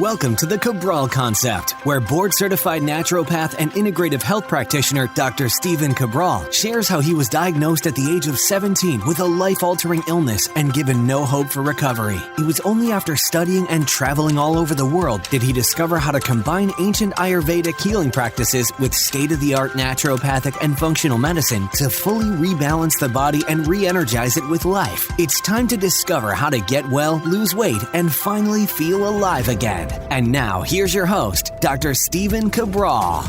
Welcome to the Cabral Concept, where board-certified naturopath and integrative health practitioner Dr. Stephen Cabral shares how he was diagnosed at the age of 17 with a life-altering illness and given no hope for recovery. It was only after studying and traveling all over the world did he discover how to combine ancient Ayurvedic healing practices with state-of-the-art naturopathic and functional medicine to fully rebalance the body and re-energize it with life. It's time to discover how to get well, lose weight, and finally feel alive again. And now, here's your host, Dr. Stephen Cabral.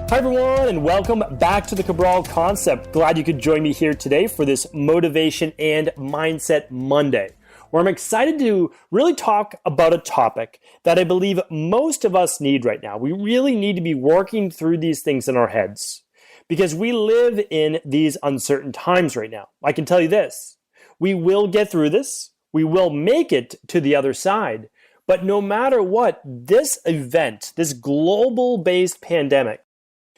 Hi, everyone, and welcome back to the Cabral Concept. Glad you could join me here today for this Motivation and Mindset Monday, where I'm excited to really talk about a topic that I believe most of us need right now. We really need to be working through these things in our heads because we live in these uncertain times right now. I can tell you this. We will get through this. We will make it to the other side. But no matter what, this event, this global-based pandemic,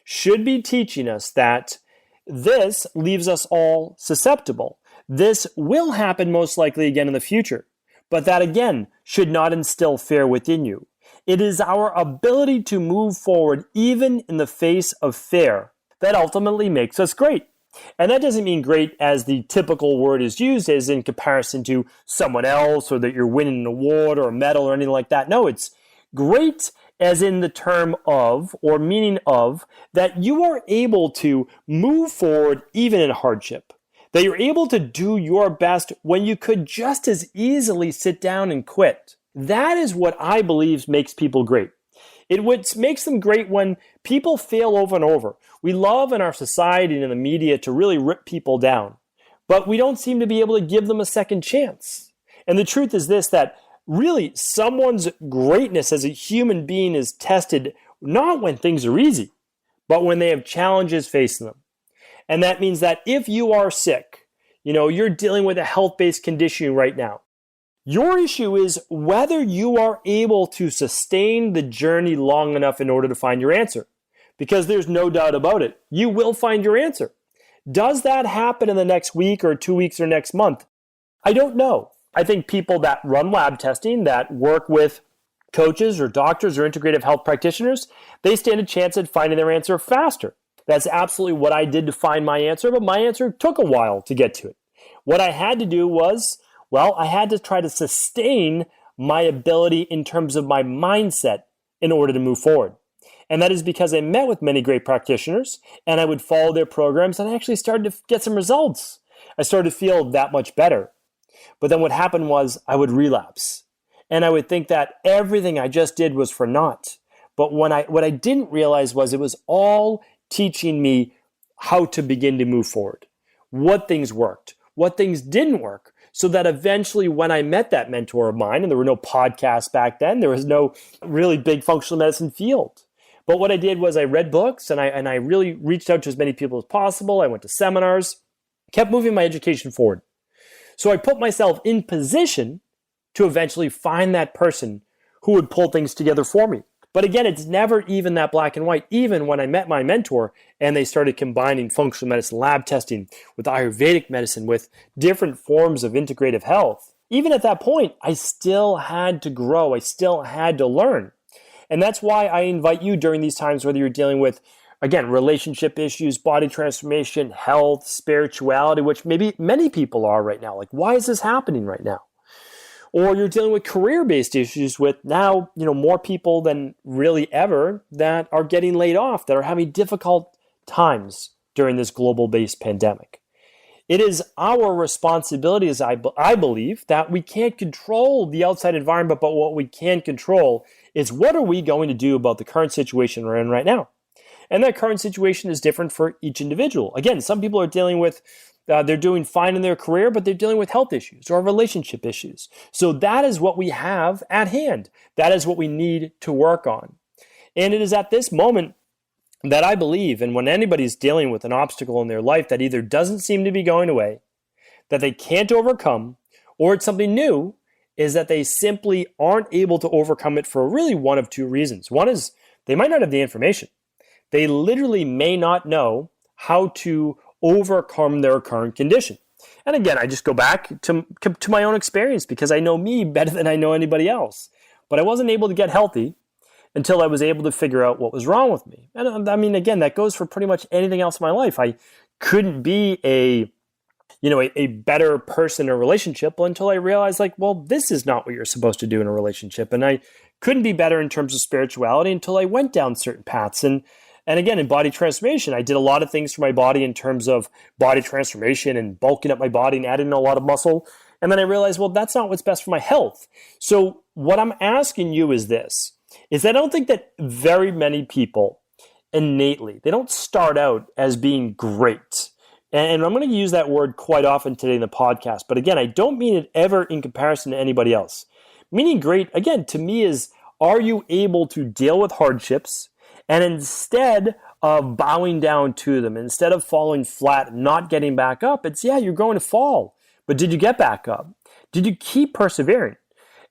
should be teaching us that this leaves us all susceptible. This will happen most likely again in the future. But that, again, should not instill fear within you. It is our ability to move forward even in the face of fear that ultimately makes us great. And that doesn't mean great as the typical word is used as in comparison to someone else or that you're winning an award or a medal or anything like that. No, it's great as in the term of or meaning of that you are able to move forward even in hardship. That you're able to do your best when you could just as easily sit down and quit. That is what I believe makes people great. It makes them great when people fail over and over. We love in our society and in the media to really rip people down, but we don't seem to be able to give them a second chance. And the truth is this, that really someone's greatness as a human being is tested not when things are easy, but when they have challenges facing them. And that means that if you are sick, you're dealing with a health-based condition right now, your issue is whether you are able to sustain the journey long enough in order to find your answer. Because there's no doubt about it, you will find your answer. Does that happen in the next week or 2 weeks or next month? I don't know. I think people that run lab testing, that work with coaches or doctors or integrative health practitioners, they stand a chance at finding their answer faster. That's absolutely what I did to find my answer, but my answer took a while to get to it. What I had to do was, I had to try to sustain my ability in terms of my mindset in order to move forward. And that is because I met with many great practitioners and I would follow their programs and I actually started to get some results. I started to feel that much better. But then what happened was I would relapse and I would think that everything I just did was for naught. But what I didn't realize was it was all teaching me how to begin to move forward, what things worked, what things didn't work. So that eventually when I met that mentor of mine, and there were no podcasts back then, there was no really big functional medicine field. But what I did was I read books and I really reached out to as many people as possible. I went to seminars, kept moving my education forward. So I put myself in position to eventually find that person who would pull things together for me. But again, it's never even that black and white. Even when I met my mentor and they started combining functional medicine lab testing with Ayurvedic medicine, with different forms of integrative health, even at that point, I still had to grow. I still had to learn. And that's why I invite you during these times, whether you're dealing with, again, relationship issues, body transformation, health, spirituality, which maybe many people are right now. Like, why is this happening right now? Or you're dealing with career-based issues with now, more people than really ever that are getting laid off, that are having difficult times during this global-based pandemic. It is our responsibility, as I believe, that we can't control the outside environment, but what we can control is what are we going to do about the current situation we're in right now? And that current situation is different for each individual. Again, some people are dealing with they're doing fine in their career, but they're dealing with health issues or relationship issues. So that is what we have at hand. That is what we need to work on. And it is at this moment that I believe, and when anybody's dealing with an obstacle in their life that either doesn't seem to be going away, that they can't overcome, or it's something new, is that they simply aren't able to overcome it for really one of two reasons. One is they might not have the information. They literally may not know how to overcome their current condition. And again, I just go back to my own experience because I know me better than I know anybody else. But I wasn't able to get healthy until I was able to figure out what was wrong with me. And I mean, again, that goes for pretty much anything else in my life. I couldn't be a better person in a relationship until I realized, like, well, this is not what you're supposed to do in a relationship. And I couldn't be better in terms of spirituality until I went down certain paths. And again, in body transformation, I did a lot of things for my body in terms of body transformation and bulking up my body and adding a lot of muscle. And then I realized, well, that's not what's best for my health. So what I'm asking you is this, is that I don't think that very many people innately, they don't start out as being great. And I'm going to use that word quite often today in the podcast. But again, I don't mean it ever in comparison to anybody else. Meaning great, again, to me is, are you able to deal with hardships and instead of bowing down to them, instead of falling flat, not getting back up, it's, yeah, you're going to fall. But did you get back up? Did you keep persevering?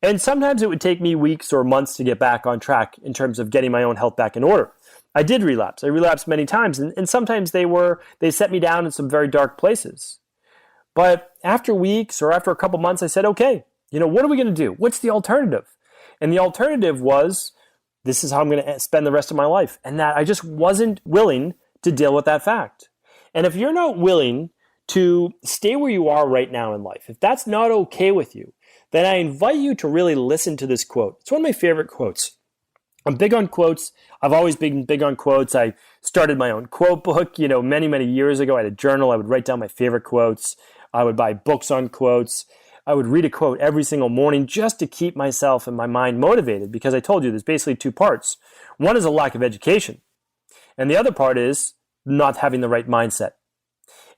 And sometimes it would take me weeks or months to get back on track in terms of getting my own health back in order. I did relapse. I relapsed many times, and sometimes they set me down in some very dark places. But after weeks or after a couple months, I said, okay, what are we going to do? What's the alternative? And the alternative was, this is how I'm going to spend the rest of my life. And that I just wasn't willing to deal with that fact. And if you're not willing to stay where you are right now in life, if that's not okay with you, then I invite you to really listen to this quote. It's one of my favorite quotes. I'm big on quotes. I've always been big on quotes. I started my own quote book, many, many years ago. I had a journal. I would write down my favorite quotes. I would buy books on quotes. I would read a quote every single morning just to keep myself and my mind motivated, because I told you there's basically two parts. One is a lack of education, and the other part is not having the right mindset.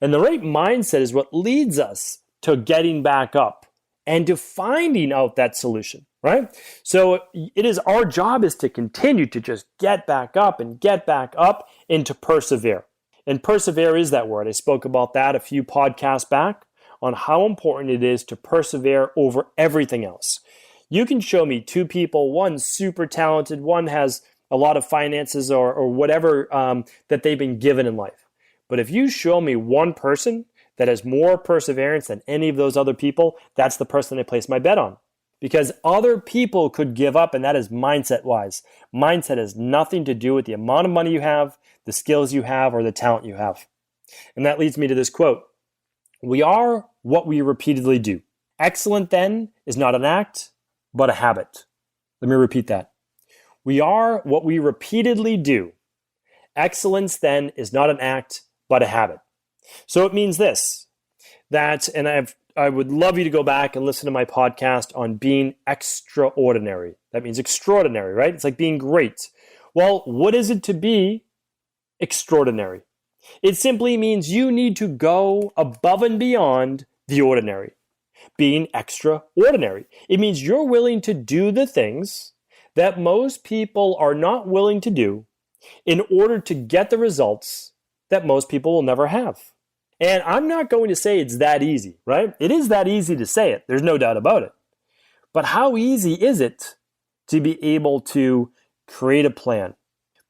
And the right mindset is what leads us to getting back up and to finding out that solution, right? So it is our job is to continue to just get back up and to persevere. And persevere is that word. I spoke about that a few podcasts back on how important it is to persevere over everything else. You can show me two people, one super talented, one has a lot of finances or whatever that they've been given in life. But if you show me one person that has more perseverance than any of those other people, that's the person I place my bet on. Because other people could give up, and that is mindset-wise. Mindset has nothing to do with the amount of money you have, the skills you have, or the talent you have. And that leads me to this quote. We are what we repeatedly do. Excellent, then, is not an act, but a habit. Let me repeat that. We are what we repeatedly do. Excellence, then, is not an act, but a habit. So it means this, that, and I would love you to go back and listen to my podcast on being extraordinary. That means extraordinary, right? It's like being great. Well, what is it to be extraordinary? It simply means you need to go above and beyond the ordinary. Being extraordinary. It means you're willing to do the things that most people are not willing to do in order to get the results that most people will never have. And I'm not going to say it's that easy, right? It is that easy to say it. There's no doubt about it. But how easy is it to be able to create a plan?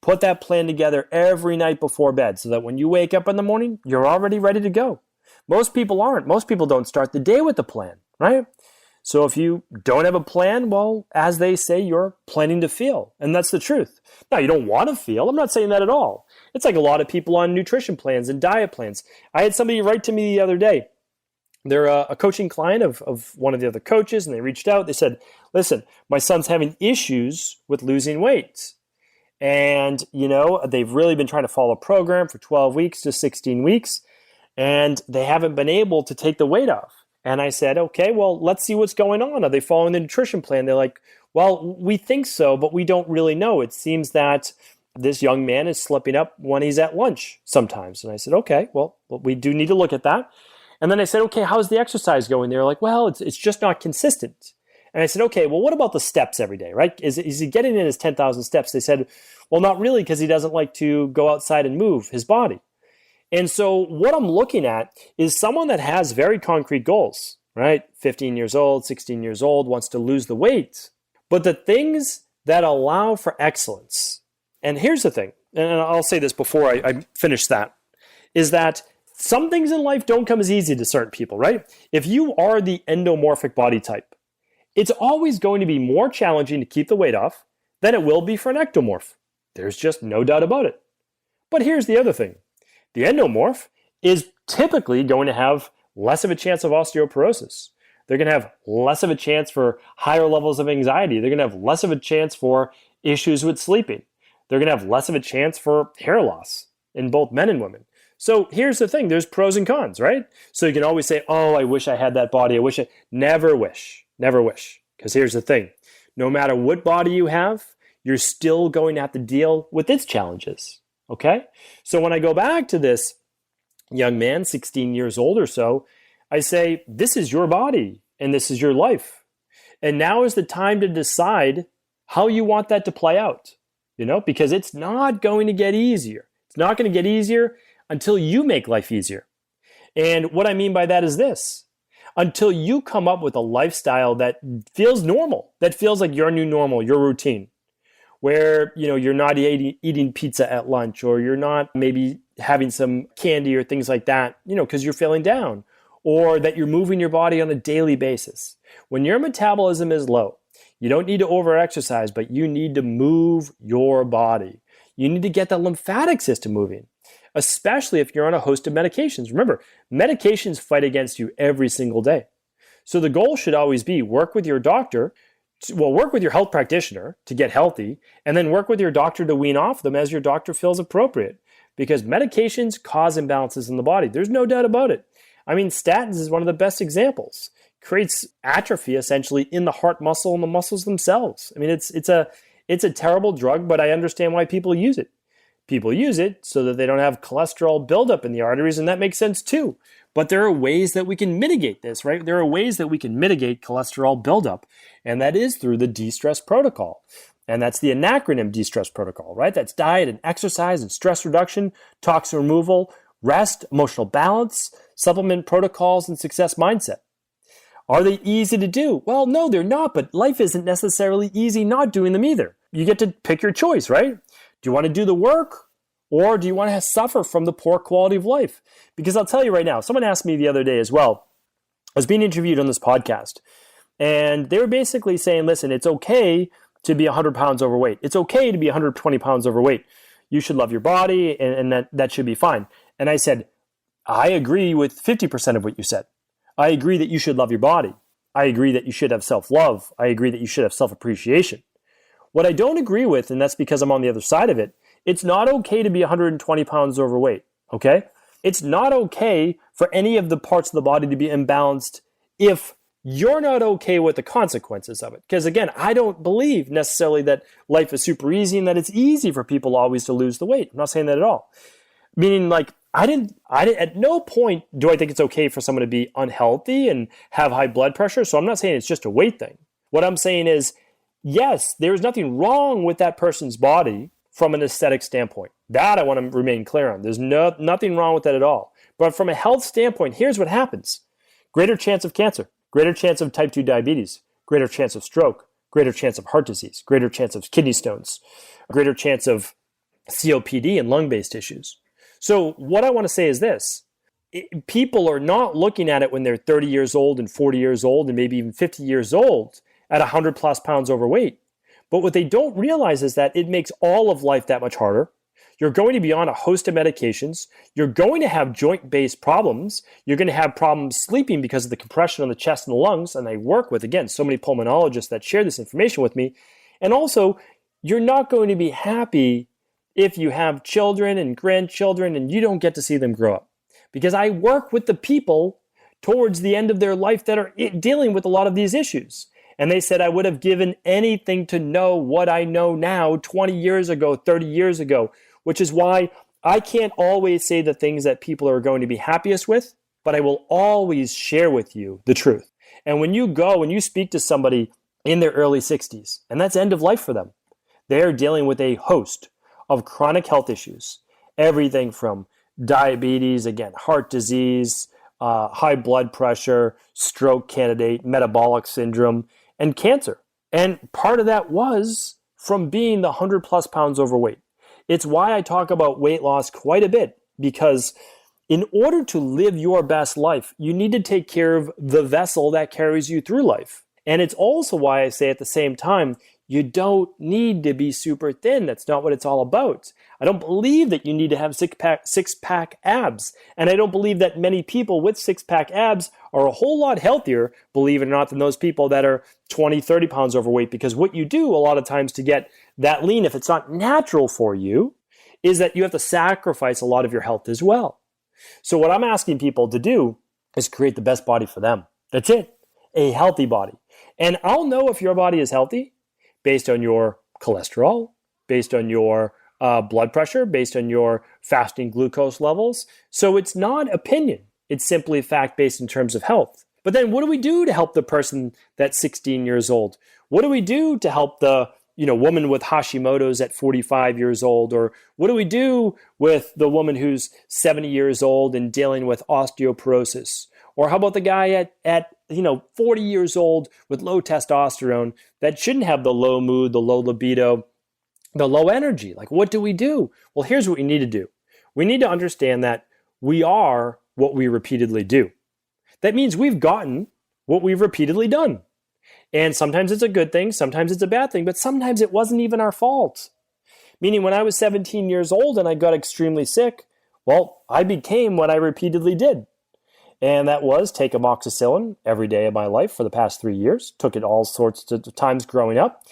Put that plan together every night before bed so that when you wake up in the morning, you're already ready to go. Most people aren't. Most people don't start the day with a plan, right? So if you don't have a plan, well, as they say, you're planning to fail. And that's the truth. Now, you don't want to fail. I'm not saying that at all. It's like a lot of people on nutrition plans and diet plans. I had somebody write to me the other day. They're a coaching client of one of the other coaches, and they reached out. They said, listen, my son's having issues with losing weight. And, they've really been trying to follow a program for 12 weeks to 16 weeks, and they haven't been able to take the weight off. And I said, okay, well, let's see what's going on. Are they following the nutrition plan? They're like, well, we think so, but we don't really know. It seems that this young man is slipping up when he's at lunch sometimes. And I said, okay, well, we do need to look at that. And then I said, okay, how's the exercise going? They're like, well, it's just not consistent. And I said, okay, well, what about the steps every day, right? Is he getting in his 10,000 steps? They said, well, not really, because he doesn't like to go outside and move his body. And so what I'm looking at is someone that has very concrete goals, right? 15 years old, 16 years old, wants to lose the weight. But the things that allow for excellence, and here's the thing, and I'll say this before I finish that, is that some things in life don't come as easy to certain people, right? If you are the endomorphic body type, it's always going to be more challenging to keep the weight off than it will be for an ectomorph. There's just no doubt about it. But here's the other thing. The endomorph is typically going to have less of a chance of osteoporosis. They're going to have less of a chance for higher levels of anxiety. They're going to have less of a chance for issues with sleeping. They're going to have less of a chance for hair loss in both men and women. So here's the thing. There's pros and cons, right? So you can always say, oh, I wish I had that body. Never wish. Never wish. Because here's the thing. No matter what body you have, you're still going to have to deal with its challenges. Okay? So when I go back to this young man, 16 years old or so, I say, this is your body and this is your life. And now is the time to decide how you want that to play out, because it's not going to get easier. It's not going to get easier until you make life easier. And what I mean by that is this. Until you come up with a lifestyle that feels normal, that feels like your new normal, your routine, where you're not eating pizza at lunch, or you're not maybe having some candy or things like that, because you're feeling down, or that you're moving your body on a daily basis. When your metabolism is low, you don't need to over-exercise, but you need to move your body. You need to get the lymphatic system moving, especially if you're on a host of medications. Remember, medications fight against you every single day. So the goal should always be work with your doctor, work with your health practitioner to get healthy, and then work with your doctor to wean off them as your doctor feels appropriate. Because medications cause imbalances in the body. There's no doubt about it. I mean, statins is one of the best examples. Creates atrophy essentially in the heart muscle and the muscles themselves. I mean, it's a terrible drug, but I understand why people use it. People use it so that they don't have cholesterol buildup in the arteries, and that makes sense too. But there are ways that we can mitigate this, right? There are ways that we can mitigate cholesterol buildup, and that is through the de-stress protocol. And that's the acronym de-stress protocol, right? That's diet and exercise and stress reduction, toxin removal, rest, emotional balance, supplement protocols, and success mindset. Are they easy to do? Well, no, they're not, but life isn't necessarily easy not doing them either. You get to pick your choice, right? Do you want to do the work, or do you want to suffer from the poor quality of life? Because I'll tell you right now, someone asked me the other day as well, I was being interviewed on this podcast, and they were basically saying, listen, it's okay to be 100 pounds overweight. It's okay to be 120 pounds overweight. You should love your body, and that should be fine. And I said, I agree with 50% of what you said. I agree that you should love your body. I agree that you should have self-love. I agree that you should have self-appreciation. What I don't agree with, and that's because I'm on the other side of it, it's not okay to be 120 pounds overweight, okay? It's not okay for any of the parts of the body to be imbalanced if you're not okay with the consequences of it. Because again, I don't believe necessarily that life is super easy and that it's easy for people always to lose the weight. I'm not saying that at all. Meaning like, at no point do I think it's okay for someone to be unhealthy and have high blood pressure. So I'm not saying it's just a weight thing. What I'm saying is, yes, there's nothing wrong with that person's body from an aesthetic standpoint. That I want to remain clear on. There's nothing wrong with that at all. But from a health standpoint, here's what happens. Greater chance of cancer, greater chance of type 2 diabetes, greater chance of stroke, greater chance of heart disease, greater chance of kidney stones, greater chance of COPD and lung-based issues. So what I want to say is this. People are not looking at it when they're 30 years old and 40 years old and maybe even 50 years old at 100 plus pounds overweight. But what they don't realize is that it makes all of life that much harder. You're going to be on a host of medications. You're going to have joint-based problems. You're going to have problems sleeping because of the compression on the chest and the lungs. And I work with, again, so many pulmonologists that share this information with me. And also, you're not going to be happy if you have children and grandchildren and you don't get to see them grow up. Because I work with the people towards the end of their life that are dealing with a lot of these issues. And they said, I would have given anything to know what I know now 20 years ago, 30 years ago, which is why I can't always say the things that people are going to be happiest with, but I will always share with you the truth. And when you go and you speak to somebody in their early 60s, and that's end of life for them, they're dealing with a host of chronic health issues, everything from diabetes, again, heart disease, high blood pressure, stroke candidate, metabolic syndrome, and cancer. And part of that was from being the 100 plus pounds overweight. It's why I talk about weight loss quite a bit, because in order to live your best life, you need to take care of the vessel that carries you through life. And it's also why I say at the same time, you don't need to be super thin. That's not what it's all about. I don't believe that you need to have six-pack abs. And I don't believe that many people with six-pack abs are a whole lot healthier, believe it or not, than those people that are 20, 30 pounds overweight. Because what you do a lot of times to get that lean, if it's not natural for you, is that you have to sacrifice a lot of your health as well. So what I'm asking people to do is create the best body for them. That's it. A healthy body. And I'll know if your body is healthy based on your cholesterol, based on your blood pressure, based on your fasting glucose levels. So it's not opinion. It's simply fact-based in terms of health. But then what do we do to help the person that's 16 years old? What do we do to help the woman with Hashimoto's at 45 years old? Or what do we do with the woman who's 70 years old and dealing with osteoporosis? Or how about the guy at 40 years old with low testosterone that shouldn't have the low mood, the low libido, the low energy? Like, what do we do? Well, here's what we need to do. We need to understand that we are what we repeatedly do. That means we've gotten what we've repeatedly done. And sometimes it's a good thing, sometimes it's a bad thing, but sometimes it wasn't even our fault. Meaning when I was 17 years old and I got extremely sick, well, I became what I repeatedly did. And that was take amoxicillin every day of my life for the past 3 years. Took it all sorts of times growing up.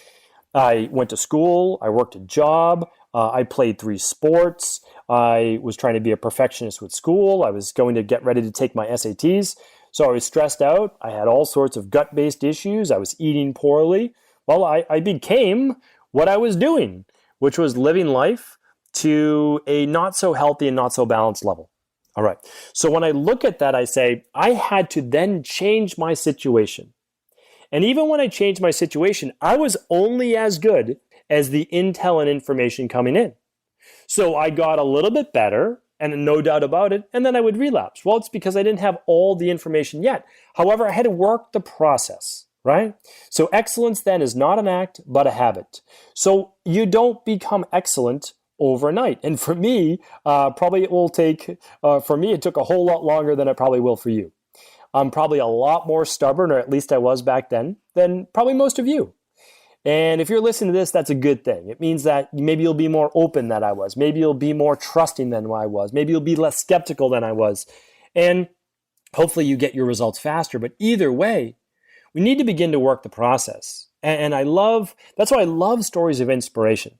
I went to school. I worked a job. I played 3 sports. I was trying to be a perfectionist with school. I was going to get ready to take my SATs. So I was stressed out. I had all sorts of gut-based issues. I was eating poorly. Well, I became what I was doing, which was living life to a not so healthy and not so balanced level. All right. So when I look at that, I say, I had to then change my situation. And even when I changed my situation, I was only as good as the intel and information coming in. So I got a little bit better, and no doubt about it, and then I would relapse. Well, it's because I didn't have all the information yet. However, I had to work the process, right? So excellence then is not an act, but a habit. So you don't become excellent overnight. And for me, probably it will take, for me, it took a whole lot longer than it probably will for you. I'm probably a lot more stubborn, or at least I was back then, than probably most of you. And if you're listening to this, that's a good thing. It means that maybe you'll be more open than I was. Maybe you'll be more trusting than I was. Maybe you'll be less skeptical than I was. And hopefully you get your results faster. But either way, we need to begin to work the process. And that's why I love stories of inspiration.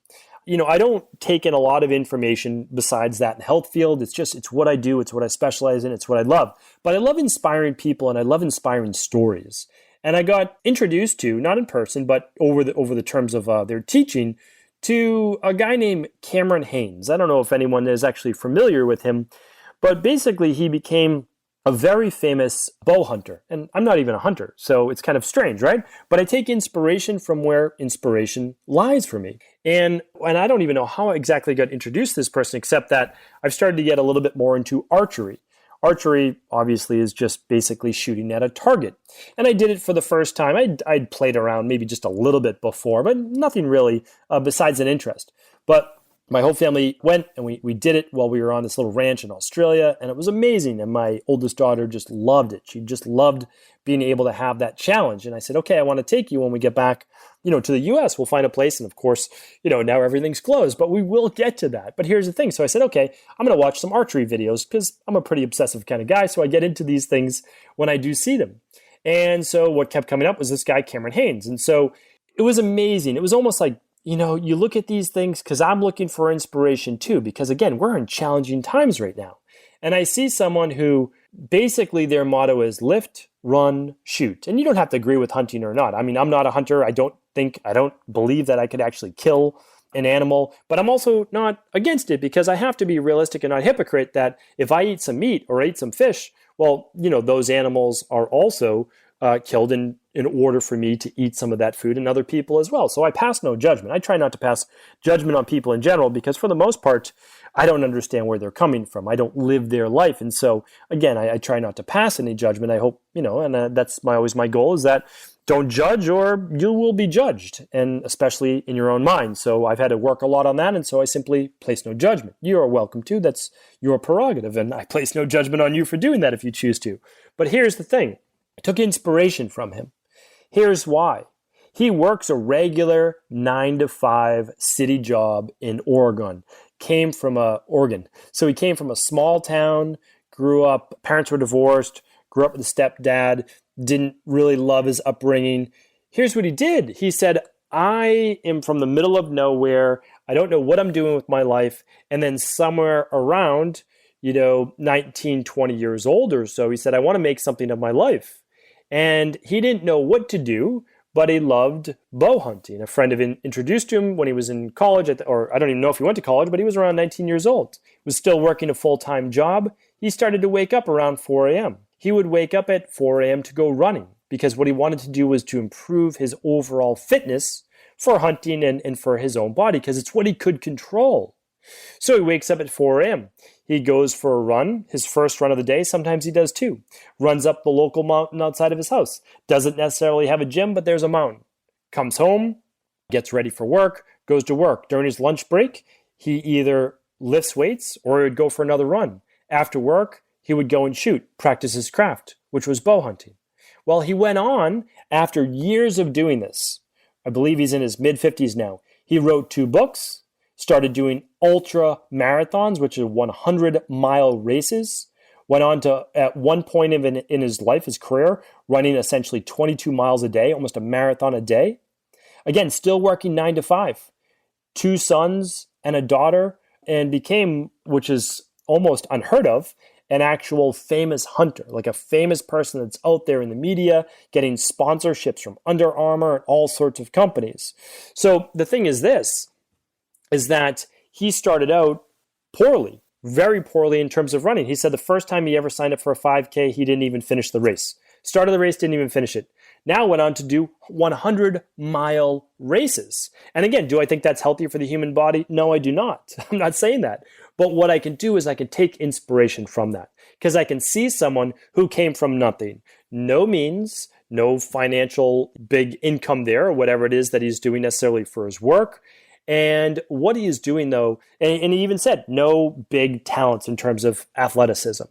I don't take in a lot of information besides that in the health field. It's what I do. It's what I specialize in. It's what I love. But I love inspiring people and I love inspiring stories. And I got introduced to, not in person, but over the terms of their teaching, to a guy named Cameron Hanes. I don't know if anyone is actually familiar with him, but basically he became a very famous bow hunter. And I'm not even a hunter, so it's kind of strange, right? But I take inspiration from where inspiration lies for me. And I don't even know how I exactly got introduced to this person, except that I've started to get a little bit more into archery. Archery, obviously, is just basically shooting at a target. And I did it for the first time. I'd played around maybe just a little bit before, but nothing really besides an interest. But my whole family went and we did it while we were on this little ranch in Australia, and it was amazing. And my oldest daughter just loved it. She just loved being able to have that challenge. And I said, okay, I want to take you when we get back, to the US. We'll find a place. And of course, now everything's closed, but we will get to that. But here's the thing. So I said, okay, I'm going to watch some archery videos because I'm a pretty obsessive kind of guy. So I get into these things when I do see them. And so what kept coming up was this guy, Cameron Hanes. And so it was amazing. It was almost like, you look at these things because I'm looking for inspiration too, because again, we're in challenging times right now. And I see someone who basically their motto is lift, run, shoot. And you don't have to agree with hunting or not. I mean, I'm not a hunter. I don't believe that I could actually kill an animal, but I'm also not against it because I have to be realistic and not hypocrite that if I eat some meat or ate some fish, well, those animals are also killed in order for me to eat some of that food and other people as well. So I pass no judgment. I try not to pass judgment on people in general because for the most part, I don't understand where they're coming from. I don't live their life. And so, again, I try not to pass any judgment. I hope, and that's always my goal is that don't judge or you will be judged, and especially in your own mind. So I've had to work a lot on that, and so I simply place no judgment. You are welcome to. That's your prerogative, and I place no judgment on you for doing that if you choose to. But here's the thing. I took inspiration from him. Here's why. He works a regular 9-to-5 city job in Oregon. Oregon. So he came from a small town, grew up, parents were divorced, grew up with a stepdad, didn't really love his upbringing. Here's what he did. He said, I am from the middle of nowhere. I don't know what I'm doing with my life. And then somewhere around, 19, 20 years old or so, he said, I want to make something of my life. And he didn't know what to do, but he loved bow hunting. A friend of him introduced him when he was in college, or I don't even know if he went to college, but he was around 19 years old. He was still working a full-time job. He started to wake up around 4 a.m. He would wake up at 4 a.m. to go running because what he wanted to do was to improve his overall fitness for hunting and for his own body because it's what he could control. So he wakes up at 4 a.m. He goes for a run, his first run of the day. Sometimes he does two. Runs up the local mountain outside of his house. Doesn't necessarily have a gym, but there's a mountain. Comes home, gets ready for work, goes to work. During his lunch break, he either lifts weights or he would go for another run. After work, he would go and shoot, practice his craft, which was bow hunting. Well, he went on after years of doing this. I believe he's in his mid-50s now. He wrote 2 books, started doing ultra marathons, which are 100-mile races. Went on to, at one point in his life, his career, running essentially 22 miles a day, almost a marathon a day. Again, still working 9 to 5. 2 sons and a daughter, and became, which is almost unheard of, an actual famous hunter, like a famous person that's out there in the media, getting sponsorships from Under Armour and all sorts of companies. So the thing is that he started out poorly, very poorly in terms of running. He said the first time he ever signed up for a 5K, he didn't even finish the race. Started the race, didn't even finish it. Now went on to do 100-mile races. And again, do I think that's healthy for the human body? No, I do not. I'm not saying that. But what I can do is I can take inspiration from that because I can see someone who came from nothing, no means, no financial big income there or whatever it is that he's doing necessarily for his work. And what he is doing though, and he even said no big talents in terms of athleticism.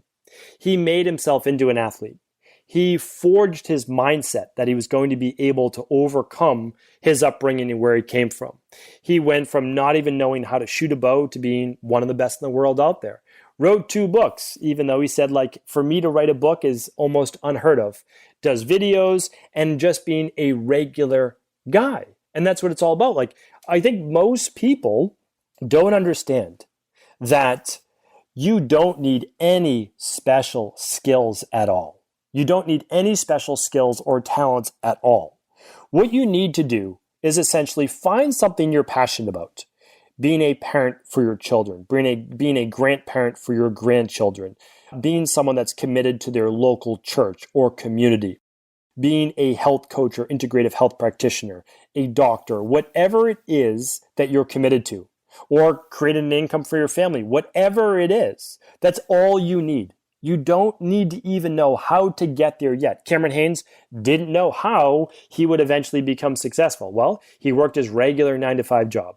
He made himself into an athlete. He forged his mindset that he was going to be able to overcome his upbringing and where he came from. He went from not even knowing how to shoot a bow to being one of the best in the world out there. Wrote 2 books, even though he said, for me to write a book is almost unheard of. Does videos and just being a regular guy. And that's what it's all about. I think most people don't understand that you don't need any special skills at all. You don't need any special skills or talents at all. What you need to do is essentially find something you're passionate about. Being a parent for your children, being a grandparent for your grandchildren, being someone that's committed to their local church or community, being a health coach or integrative health practitioner, a doctor, whatever it is that you're committed to, or creating an income for your family, whatever it is, that's all you need. You don't need to even know how to get there yet. Cameron Hanes didn't know how he would eventually become successful. Well, he worked his regular 9-to-5 job.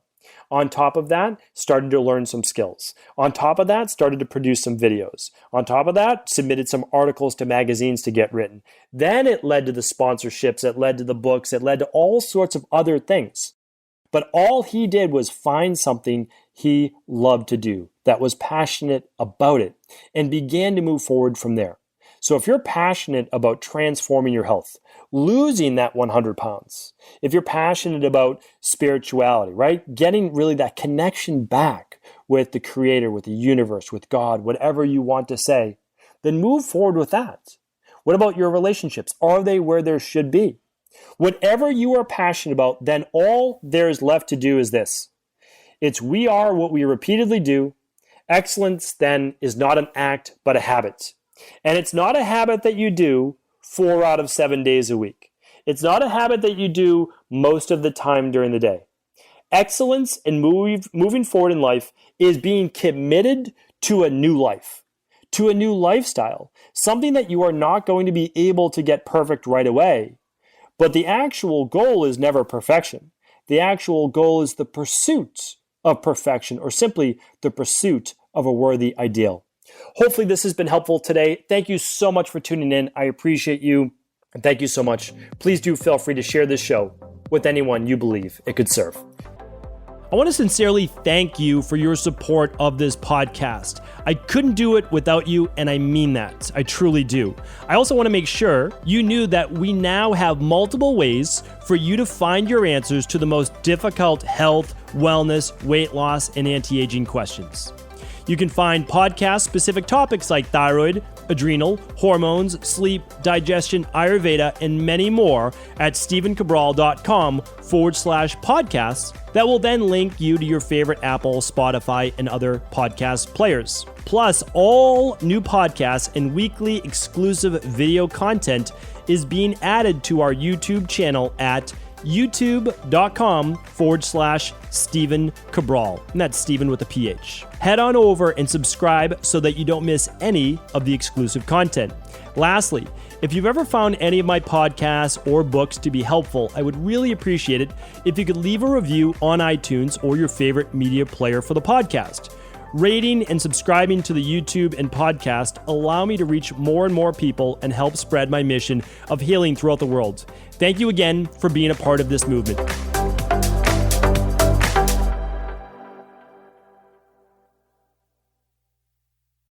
On top of that, started to learn some skills. On top of that, started to produce some videos. On top of that, submitted some articles to magazines to get written. Then it led to the sponsorships, it led to the books, it led to all sorts of other things. But all he did was find something he loved to do, that was passionate about it, and began to move forward from there. So if you're passionate about transforming your health, losing that 100 pounds, if you're passionate about spirituality, right? Getting really that connection back with the Creator, with the universe, with God, whatever you want to say, then move forward with that. What about your relationships? Are they where there should be? Whatever you are passionate about, then all there is left to do is this. It's we are what we repeatedly do. Excellence then is not an act, but a habit. And it's not a habit that you do 4 out of 7 days a week. It's not a habit that you do most of the time during the day. Excellence in moving forward in life is being committed to a new life, to a new lifestyle, something that you are not going to be able to get perfect right away. But the actual goal is never perfection. The actual goal is the pursuit of perfection, or simply the pursuit of a worthy ideal. Hopefully this has been helpful today. Thank you so much for tuning in. I appreciate you. And thank you so much. Please do feel free to share this show with anyone you believe it could serve. I want to sincerely thank you for your support of this podcast. I couldn't do it without you, and I mean that. I truly do. I also want to make sure you knew that we now have multiple ways for you to find your answers to the most difficult health, wellness, weight loss, and anti-aging questions. You can find podcast-specific topics like thyroid, adrenal, hormones, sleep, digestion, Ayurveda, and many more at stevencabral.com/podcasts that will then link you to your favorite Apple, Spotify, and other podcast players. Plus, all new podcasts and weekly exclusive video content is being added to our YouTube channel at youtube.com/Stephen Cabral. And that's Stephen with a PH. Head on over and subscribe so that you don't miss any of the exclusive content. Lastly, if you've ever found any of my podcasts or books to be helpful, I would really appreciate it if you could leave a review on iTunes or your favorite media player for the podcast. Rating and subscribing to the YouTube and podcast allow me to reach more and more people and help spread my mission of healing throughout the world. Thank you again for being a part of this movement.